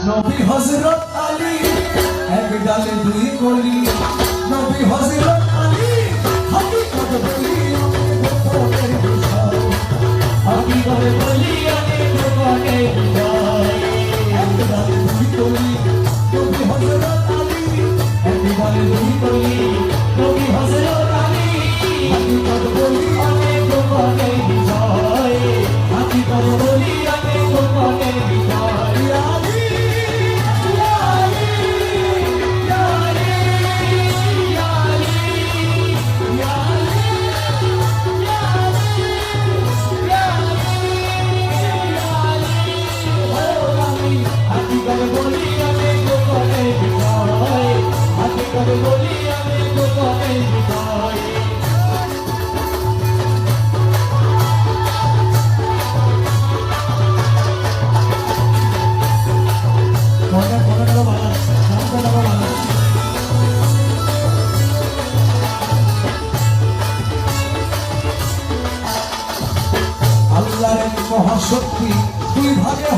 নবী হযরত আলী এক ডালে দুই কলি নবী হযরত আলী হাকিকত বলি গোপনের বিষয় হাকিকত বলি আমি গোপনের বিষয় এক ডালে দুই কলি নবী হযরত আলী এক ডালে দুই কলি নবী হযরত আলী হাকিকত বলি আমি গোপনের বিষয় হাকিকত বলি আমি গোপনের বিষয় আল্লাহর মহাশক্তি দুই ভাগে